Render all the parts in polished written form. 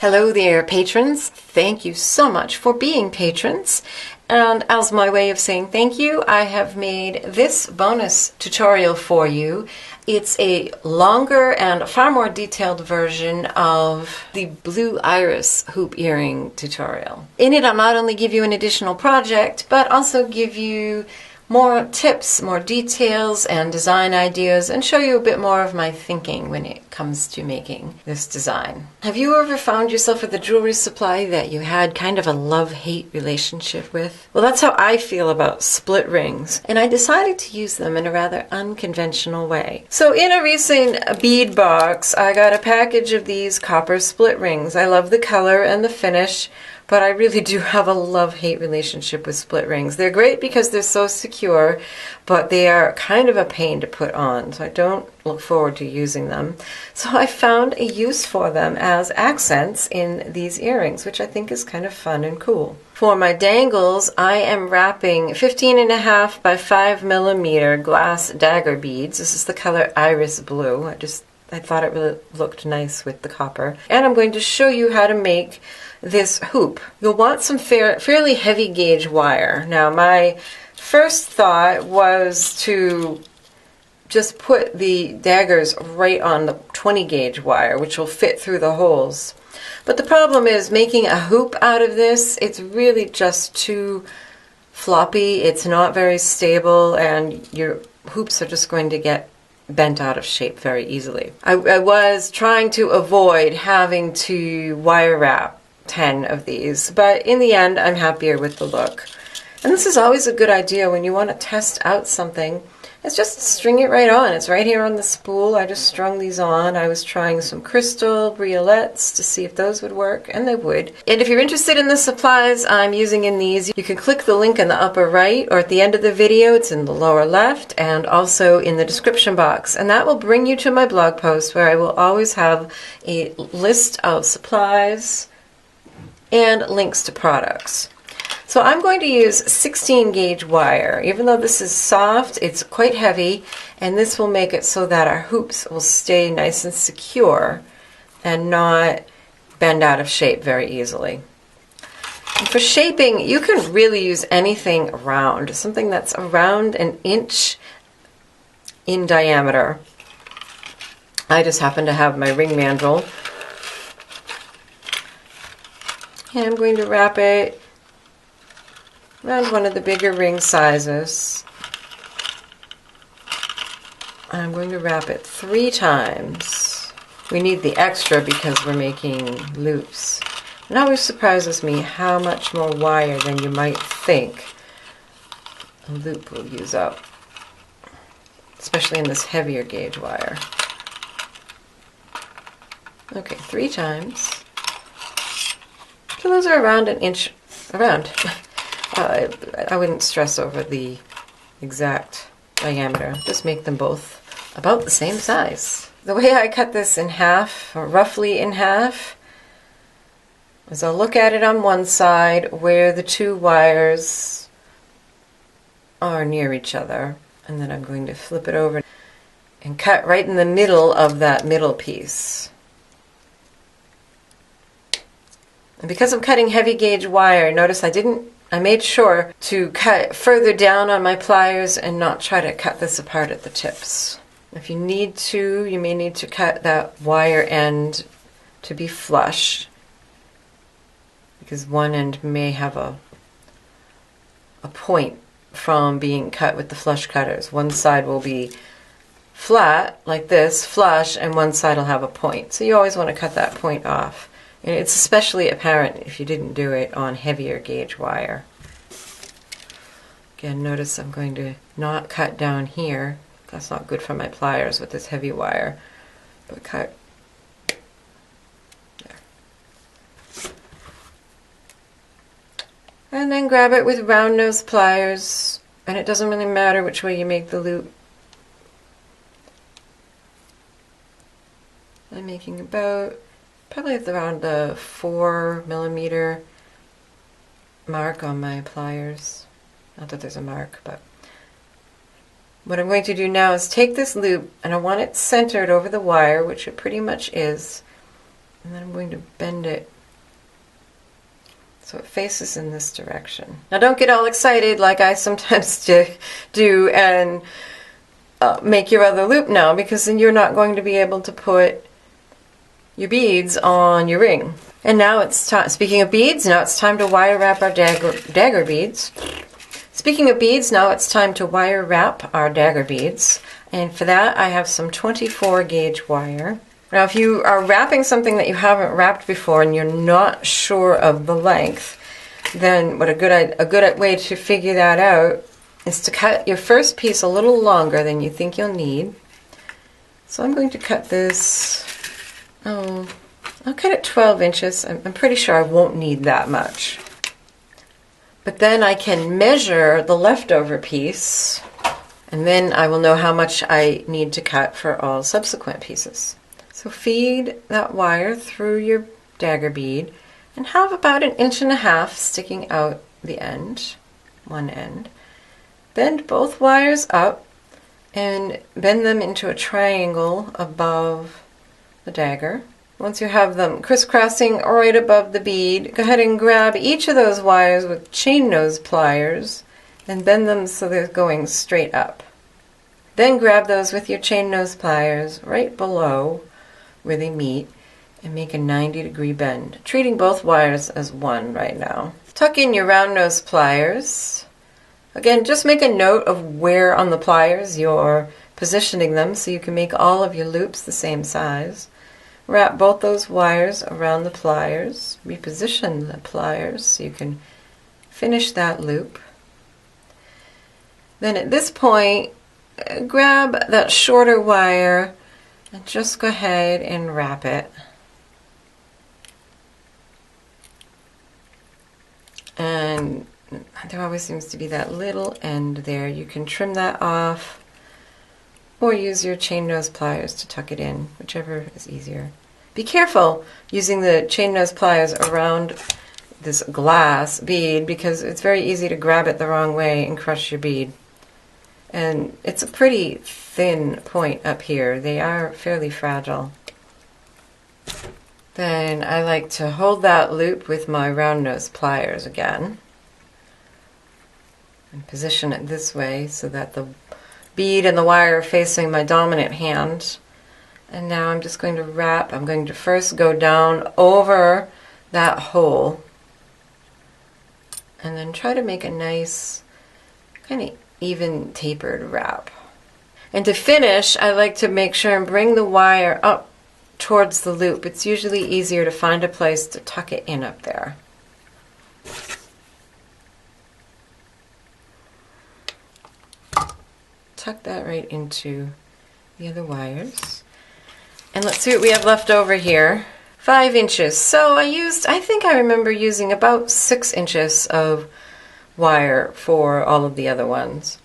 Hello there, patrons. Thank you so much for being patrons. And as my way of saying thank you, I have made this bonus tutorial for you. It's a longer and far more detailed version of the blue iris hoop earring tutorial. In it, I'll not only give you an additional project, but also give you more tips, more details, and design ideas, and show you a bit more of my thinking when it comes to making this design. Have you ever found yourself with a jewelry supply that you had kind of a love-hate relationship with? Well, that's how I feel about split rings, and I decided to use them in a rather unconventional way. So in a recent bead box, I got a package of these copper split rings. I love the color and the finish, but I really do have a love-hate relationship with split rings. They're great because they're so secure, but they are kind of a pain to put on, so I don't look forward to using them. So I found a use for them as accents in these earrings, which I think is kind of fun and cool. For my dangles, I am wrapping 15.5 by 5mm glass dagger beads. This is the color Iris Blue. I thought it really looked nice with the copper. And I'm going to show you how to make this hoop. You'll want some fairly heavy gauge wire. Now, my first thought was to just put the daggers right on the 20 gauge wire, which will fit through the holes. But the problem is making a hoop out of this, it's really just too floppy. It's not very stable, and your hoops are just going to get bent out of shape very easily. I was trying to avoid having to wire wrap 10 of these, but in the end I'm happier with the look. And this is always a good idea when you want to test out something. It's just string it right on. It's right here on the spool. I just strung these on. I was trying some crystal briolets to see if those would work, and they would. And if you're interested in the supplies I'm using in these, you can click the link in the upper right, or at the end of the video it's in the lower left, and also in the description box. And that will bring you to my blog post, where I will always have a list of supplies and links to products. So I'm going to use 16 gauge wire. Even though this is soft, it's quite heavy, and this will make it so that our hoops will stay nice and secure and not bend out of shape very easily. And for shaping, you can really use anything round, something that's around 1 inch in diameter. I just happen to have my ring mandrel, and I'm going to wrap it around one of the bigger ring sizes. I'm going to wrap it 3 times. We need the extra because we're making loops. It always surprises me how much more wire than you might think a loop will use up, especially in this heavier gauge wire. Okay, 3 times. So those are around 1 inch, around. I wouldn't stress over the exact diameter. Just make them both about the same size. The way I cut this in half, or roughly in half, is I'll look at it on one side where the 2 wires are near each other, and then I'm going to flip it over and cut right in the middle of that middle piece. And because I'm cutting heavy gauge wire, notice I made sure to cut further down on my pliers and not try to cut this apart at the tips. If you need to, you may need to cut that wire end to be flush, because one end may have a point from being cut with the flush cutters. One side will be flat, like this, flush, and one side will have a point. So you always want to cut that point off. And it's especially apparent if you didn't do it on heavier gauge wire. Again, notice I'm going to not cut down here. That's not good for my pliers with this heavy wire. But cut there. And then grab it with round nose pliers. And it doesn't really matter which way you make the loop. I'm making about probably around the 4mm mark on my pliers. Not that there's a mark, but what I'm going to do now is take this loop, and I want it centered over the wire, which it pretty much is, And then I'm going to bend it so it faces in this direction. Now don't get all excited like I sometimes do and make your other loop now, because then you're not going to be able to put your beads on your ring. And now it's time, speaking of beads, now it's time to wire wrap our dagger beads. Speaking of beads, now it's time to wire wrap our dagger beads. And for that I have some 24 gauge wire. Now if you are wrapping something that you haven't wrapped before and you're not sure of the length, then what a good way to figure that out is to cut your first piece a little longer than you think you'll need. So I'm going to cut this, I'll cut it 12 inches. I'm pretty sure I won't need that much. But then I can measure the leftover piece, and then I will know how much I need to cut for all subsequent pieces. So feed that wire through your dagger bead and have about 1.5 inches sticking out the end, one end. Bend both wires up and bend them into a triangle above the dagger. Once you have them crisscrossing right above the bead, go ahead and grab each of those wires with chain nose pliers and bend them so they're going straight up. Then grab those with your chain nose pliers right below where they meet and make a 90-degree bend, treating both wires as one right now. Tuck in your round nose pliers. Again, just make a note of where on the pliers you're positioning them so you can make all of your loops the same size. Wrap both those wires around the pliers. Reposition the pliers so you can finish that loop. Then at this point, grab that shorter wire and just go ahead and wrap it. And there always seems to be that little end there. You can trim that off or use your chain nose pliers to tuck it in, whichever is easier. Be careful using the chain nose pliers around this glass bead, because it's very easy to grab it the wrong way and crush your bead. And it's a pretty thin point up here. They are fairly fragile. Then I like to hold that loop with my round nose pliers again and position it this way so that the bead and the wire are facing my dominant hand. And now I'm just going to wrap. I'm going to first go down over that hole and then try to make a nice kind of even tapered wrap. And to finish, I like to make sure and bring the wire up towards the loop. It's usually easier to find a place to tuck it in up there. Tuck that right into the other wires. And let's see what we have left over here. 5 inches. So I think I remember using about 6 inches of wire for all of the other ones.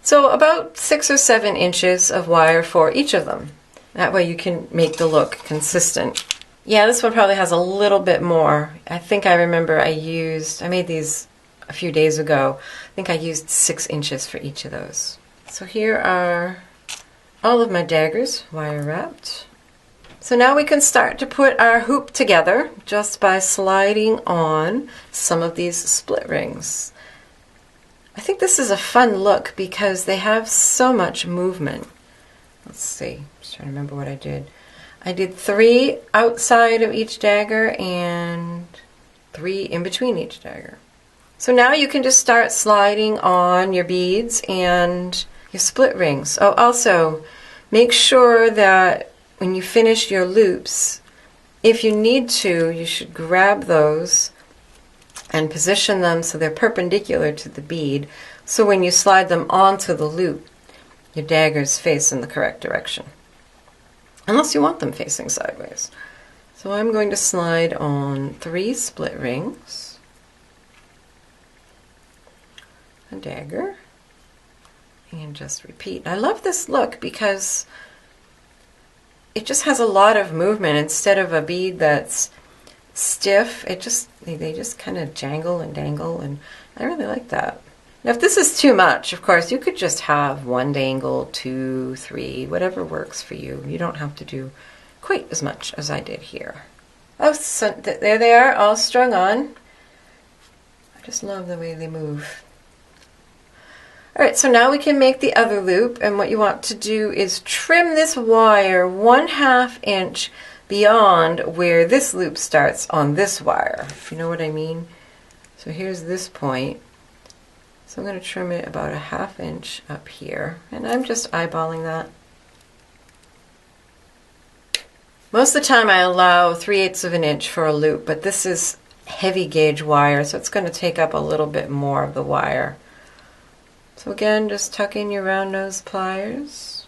So about 6 or 7 inches of wire for each of them. That way you can make the look consistent. Yeah, this one probably has a little bit more. I think I remember I made these a few days ago. I think I used 6 inches for each of those. So here are all of my daggers wire wrapped. So now we can start to put our hoop together just by sliding on some of these split rings. I think this is a fun look because they have so much movement. Let's see, I'm just trying to remember what I did. I did 3 outside of each dagger and 3 in between each dagger. So now you can just start sliding on your beads and your split rings. Oh, also make sure that when you finish your loops, if you need to, you should grab those and position them so they're perpendicular to the bead, so when you slide them onto the loop, your daggers face in the correct direction, unless you want them facing sideways. So I'm going to slide on 3 split rings, a dagger, and just repeat. I love this look because it just has a lot of movement. Instead of a bead that's stiff, they just kind of jangle and dangle, and I really like that. Now if this is too much, of course, you could just have 1 dangle, 2, 3, whatever works for you. You don't have to do quite as much as I did here. Oh, so there they are, all strung on. I just love the way they move. Alright, so now we can make the other loop, and what you want to do is trim this wire 1/2 inch beyond where this loop starts on this wire, if you know what I mean. So here's this point. So I'm going to trim it about 1/2 inch up here, and I'm just eyeballing that. Most of the time I allow 3/8 of an inch for a loop, but this is heavy gauge wire, so it's going to take up a little bit more of the wire. So again, just tuck in your round nose pliers.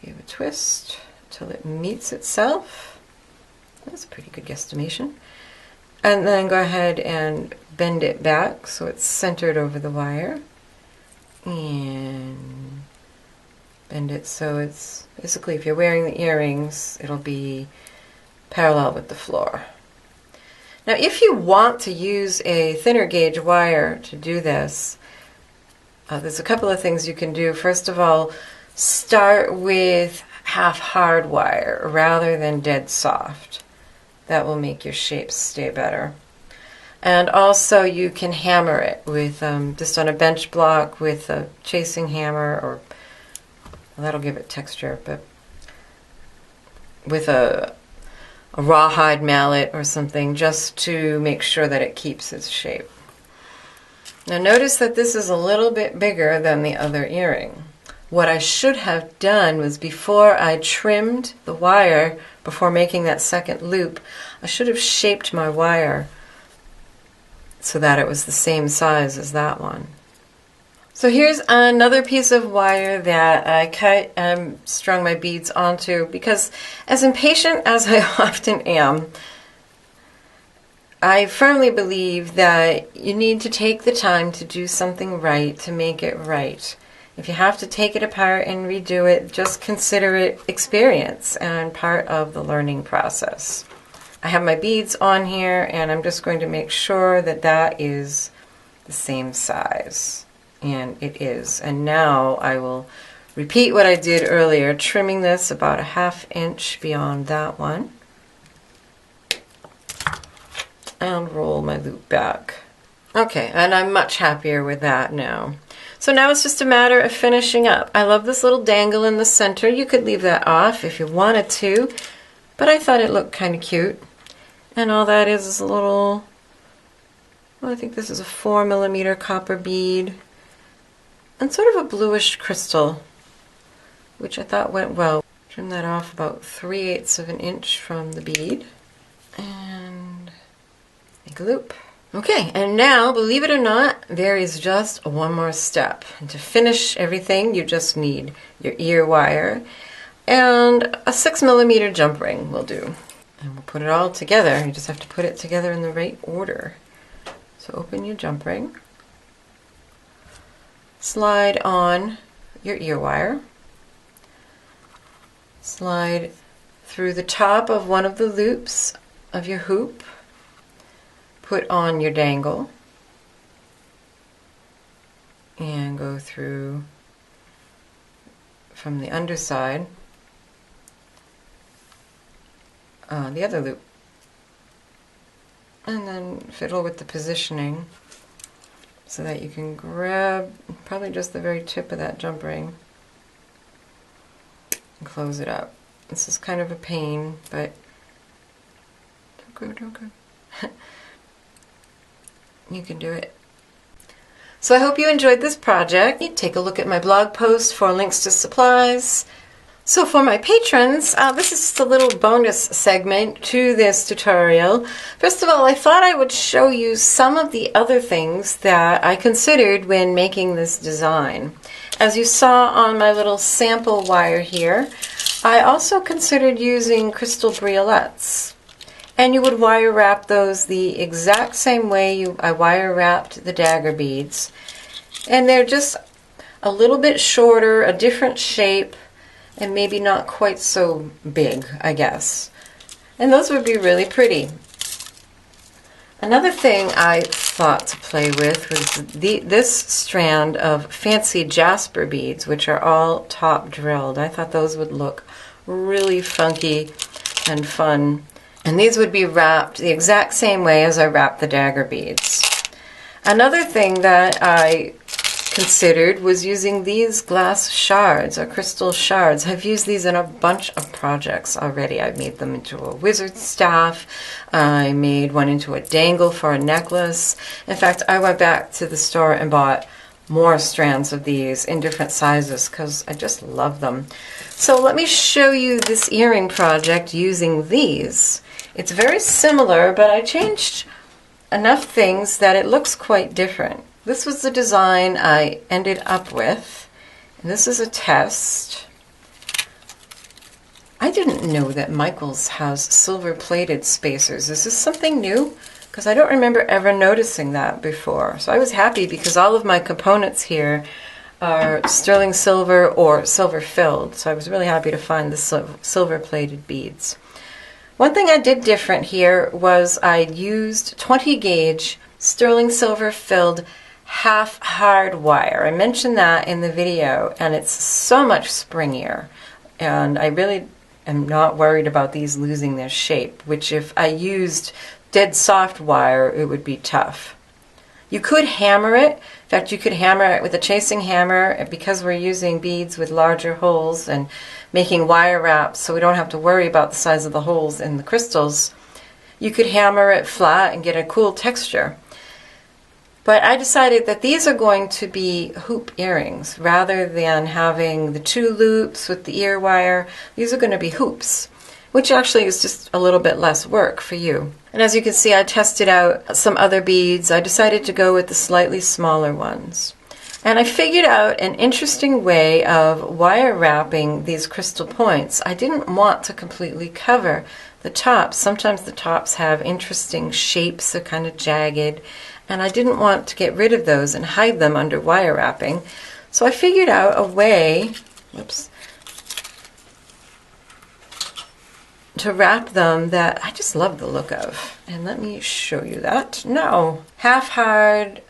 Give a twist till it meets itself. That's a pretty good guesstimation. And then go ahead and bend it back so it's centered over the wire. And bend it so it's basically, if you're wearing the earrings, it'll be parallel with the floor. Now if you want to use a thinner gauge wire to do this, there's a couple of things you can do. First of all, start with half hard wire rather than dead soft. That will make your shapes stay better. And also you can hammer it with just on a bench block with a chasing hammer, or well, that'll give it texture, but with a rawhide mallet or something, just to make sure that it keeps its shape. Now notice that this is a little bit bigger than the other earring. What I should have done was, before I trimmed the wire, before making that second loop, I should have shaped my wire so that it was the same size as that one. So here's another piece of wire that I cut and strung my beads onto, because as impatient as I often am, I firmly believe that you need to take the time to do something right, to make it right. If you have to take it apart and redo it, just consider it experience and part of the learning process. I have my beads on here, and I'm just going to make sure that that is the same size. And it is. And now I will repeat what I did earlier, trimming this about 1/2 inch beyond that one. And roll my loop back. Okay, and I'm much happier with that now. So now it's just a matter of finishing up. I love this little dangle in the center. You could leave that off if you wanted to, but I thought it looked kind of cute. And all that is a little, well, I think this is a 4mm copper bead, and sort of a bluish crystal, which I thought went well. Trim that off about 3/8 of an inch from the bead, and make a loop. Okay, and now, believe it or not, there is just one more step. And to finish everything, you just need your ear wire, and a 6mm jump ring will do. And we'll put it all together. You just have to put it together in the right order. So open your jump ring, slide on your ear wire, slide through the top of one of the loops of your hoop, put on your dangle, and go through from the underside the other loop, and then fiddle with the positioning so that you can grab probably just the very tip of that jump ring and close it up. This is kind of a pain, but don't go. You can do it. So I hope you enjoyed this project. Take a look at my blog post for links to supplies. So for my patrons, this is just a little bonus segment to this tutorial. First of all, I thought I would show you some of the other things that I considered when making this design. As you saw on my little sample wire here, I also considered using crystal briolets. And you would wire wrap those the exact same way I wire wrapped the dagger beads. And they're just a little bit shorter, a different shape, and maybe not quite so big, I guess. And those would be really pretty. Another thing I thought to play with was this strand of fancy jasper beads, which are all top drilled. I thought those would look really funky and fun. And these would be wrapped the exact same way as I wrap the dagger beads. Another thing that I considered was using these glass shards or crystal shards. I've used these in a bunch of projects already. I've made them into a wizard's staff. I made one into a dangle for a necklace. In fact, I went back to the store and bought more strands of these in different sizes because I just love them. So let me show you this earring project using these. It's very similar, but I changed enough things that it looks quite different. This was the design I ended up with, and this is a test. I didn't know that Michaels has silver-plated spacers. Is this something new? Because I don't remember ever noticing that before. So I was happy because all of my components here are sterling silver or silver-filled. So I was really happy to find the silver-plated beads. One thing I did different here was I used 20 gauge sterling silver-filled half hard wire. I mentioned that in the video, and it's so much springier, and I really am not worried about these losing their shape, which if I used dead soft wire it would be tough. You could hammer it. In fact, you could hammer it with a chasing hammer because we're using beads with larger holes and making wire wraps so we don't have to worry about the size of the holes in the crystals. You could hammer it flat and get a cool texture. But I decided that these are going to be hoop earrings rather than having the two loops with the ear wire. These are going to be hoops, which actually is just a little bit less work for you. And as you can see, I tested out some other beads. I decided to go with the slightly smaller ones. And I figured out an interesting way of wire wrapping these crystal points. I didn't want to completely cover the tops. Sometimes the tops have interesting shapes, they're kind of jagged, and I didn't want to get rid of those and hide them under wire wrapping. So I figured out a way, to wrap them that I just love the look of. And let me show you that. No, half hard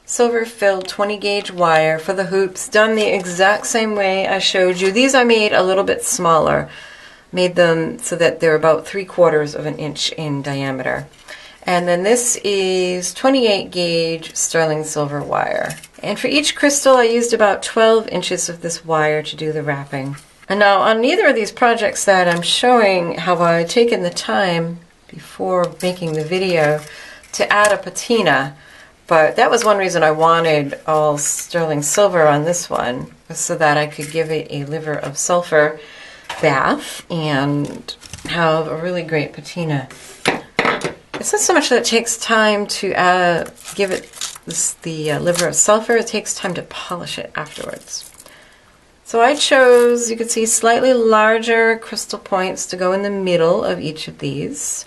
silver filled 20 gauge wire for the hoops, done the exact same way I showed you. These I made a little bit smaller, made them so that they're about 3/4 of an inch in diameter. And then this is 28 gauge sterling silver wire. And for each crystal I used about 12 inches of this wire to do the wrapping. And now on neither of these projects that I'm showing have I taken the time before making the video to add a patina. But that was one reason I wanted all sterling silver on this one, was so that I could give it a liver of sulfur bath and have a really great patina. It's not so much that it takes time to give it the liver of sulfur, it takes time to polish it afterwards. So I chose, you can see, slightly larger crystal points to go in the middle of each of these.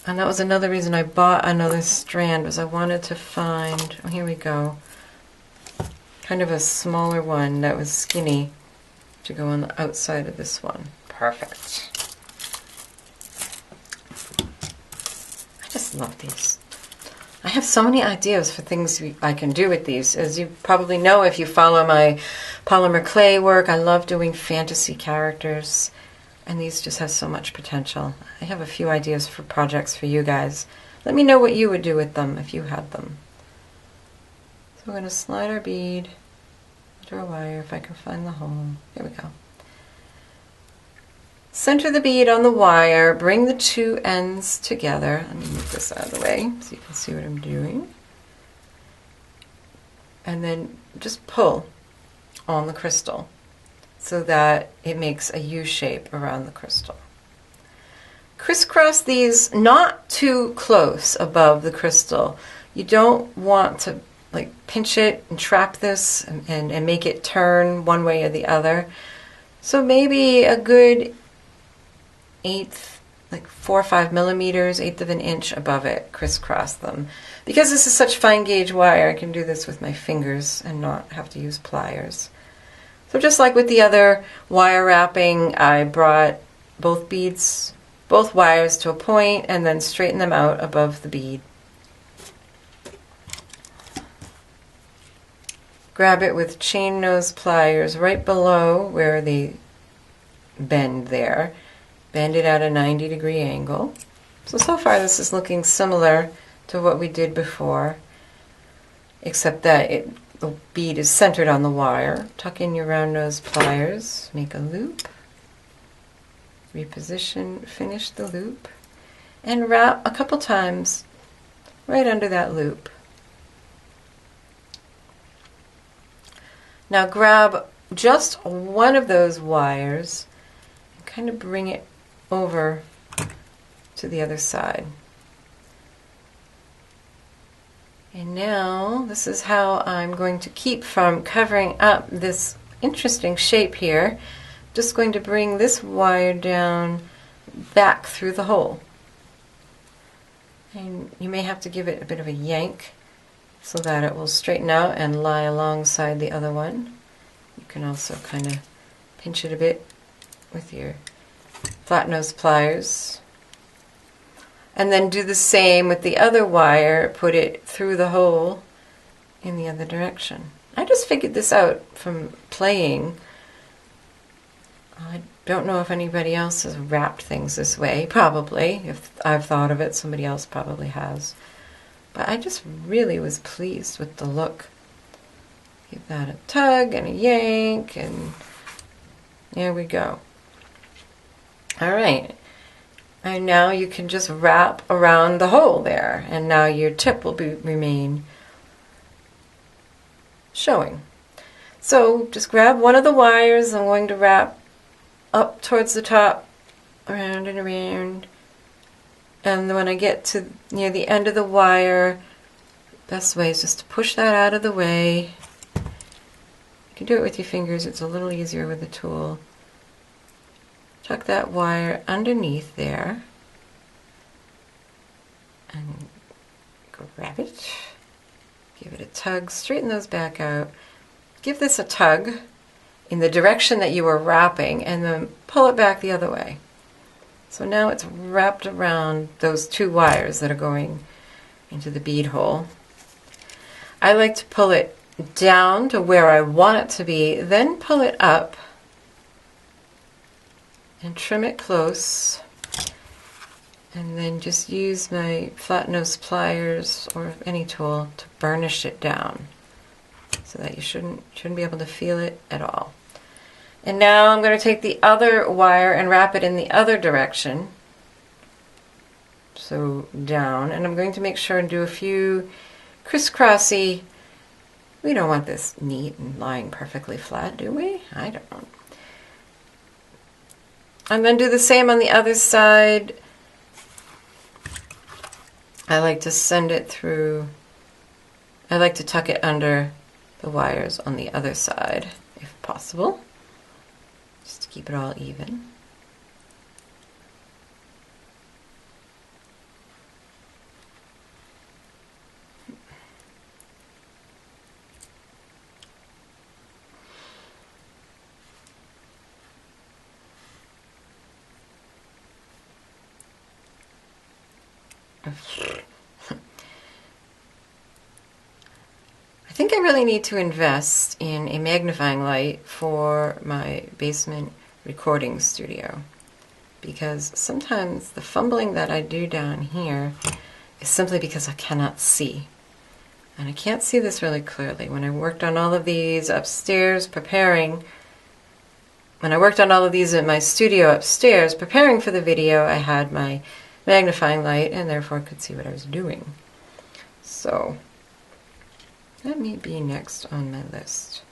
And that was another reason I bought another strand, was I wanted to find, oh, here we go, kind of a smaller one that was skinny to go on the outside of this one. Perfect. I just love these. I have so many ideas for things I can do with these. As you probably know if you follow my polymer clay work, I love doing fantasy characters, and these just have so much potential. I have a few ideas for projects for you guys. Let me know what you would do with them if you had them. So we're going to slide our bead into a wire, if I can find the hole. Here we go. Center the bead on the wire, bring the two ends together. Let me move this out of the way so you can see what I'm doing. And then just pull on the crystal so that it makes a U shape around the crystal. Crisscross these not too close above the crystal. You don't want to like pinch it and trap this and make it turn one way or the other. So maybe a good eighth, like 4 or 5 millimeters, eighth of an inch above it, crisscross them. Because this is such fine gauge wire, I can do this with my fingers and not have to use pliers. So just like with the other wire wrapping, I brought both beads, both wires to a point and then straighten them out above the bead. Grab it with chain nose pliers right below where they bend there, bend it at a 90-degree angle. So far this is looking similar to what we did before, except that the bead is centered on the wire. Tuck in your round nose pliers, make a loop, reposition, finish the loop, and wrap a couple times right under that loop. Now grab just one of those wires and kind of bring it over to the other side. And now this is how I'm going to keep from covering up this interesting shape here. Just going to bring this wire down back through the hole. And you may have to give it a bit of a yank so that it will straighten out and lie alongside the other one. You can also kind of pinch it a bit with your flat nose pliers. And then do the same with the other wire, put it through the hole in the other direction. I just figured this out from playing. I don't know if anybody else has wrapped things this way. Probably. If I've thought of it, somebody else probably has. But I just really was pleased with the look. Give that a tug and a yank, and there we go. All right. And now you can just wrap around the hole there, and now your tip will remain showing. So just grab one of the wires. I'm going to wrap up towards the top, around and around. And when I get to near the end of the wire, best way is just to push that out of the way. You can do it with your fingers. It's a little easier with a tool. Tuck that wire underneath there and grab it. Give it a tug. Straighten those back out. Give this a tug in the direction that you were wrapping and then pull it back the other way. So now it's wrapped around those two wires that are going into the bead hole. I like to pull it down to where I want it to be, then pull it up and trim it close, and then just use my flat nose pliers or any tool to burnish it down so that you shouldn't be able to feel it at all. And now I'm going to take the other wire and wrap it in the other direction, so down, and I'm going to make sure and do a few crisscrossy. We don't want this neat and lying perfectly flat, do we? I don't. And then do the same on the other side. I like to send it through, I like to tuck it under the wires on the other side, if possible, just to keep it all even. I think I really need to invest in a magnifying light for my basement recording studio, because sometimes the fumbling that I do down here is simply because I cannot see. And I can't see this really clearly. When I worked on all of these upstairs preparing, when I worked on all of these in my studio upstairs preparing for the video, I had my magnifying light and therefore could see what I was doing. So that may be next on my list.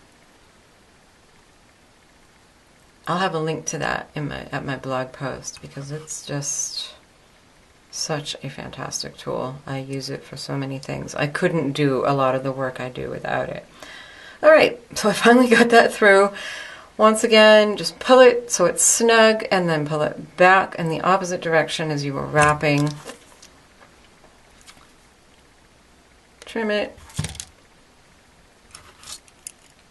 I'll have a link to that in at my blog post, because it's just such a fantastic tool. I use it for so many things. I couldn't do a lot of the work I do without it. Alright, so I finally got that through. Once again, just pull it so it's snug, and then pull it back in the opposite direction as you were wrapping. Trim it,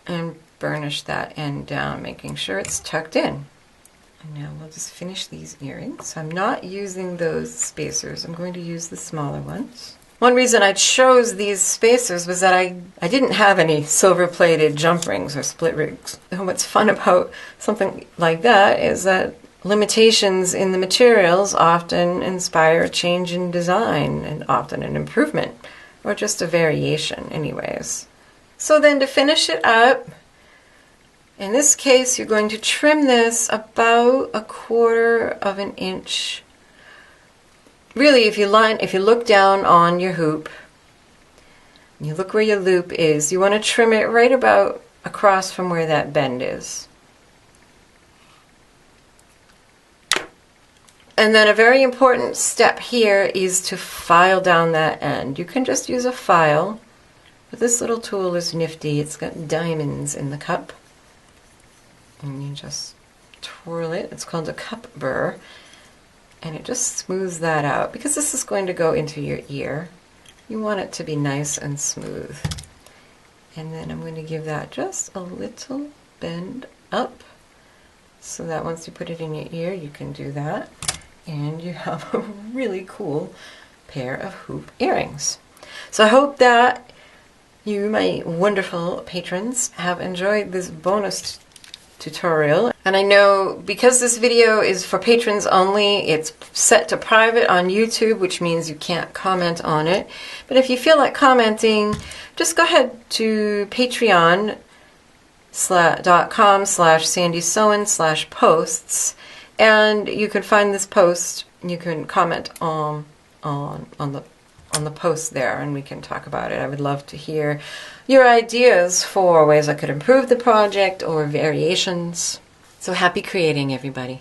and burnish that end down, making sure it's tucked in. And now we'll just finish these earrings. I'm not using those spacers. I'm going to use the smaller ones. One reason I chose these spacers was that I didn't have any silver-plated jump rings or split rings. And what's fun about something like that is that limitations in the materials often inspire a change in design and often an improvement or just a variation anyways. So then to finish it up, in this case you're going to trim this about 1/4 of an inch. Really, if you look down on your hoop, and you look where your loop is, you want to trim it right about across from where that bend is. And then a very important step here is to file down that end. You can just use a file, but this little tool is nifty. It's got diamonds in the cup. And you just twirl it. It's called a cup burr. And it just smooths that out. Because this is going to go into your ear, you want it to be nice and smooth. And then I'm going to give that just a little bend up so that once you put it in your ear, you can do that. And you have a really cool pair of hoop earrings. So I hope that you, my wonderful patrons, have enjoyed this bonus tutorial. And I know because this video is for patrons only, it's set to private on YouTube, which means you can't comment on it. But if you feel like commenting, just go ahead to patreon.com/sandysowen/posts, and you can find this post. You can comment on the post there, and we can talk about it. I would love to hear your ideas for ways I could improve the project or variations. So happy creating, everybody.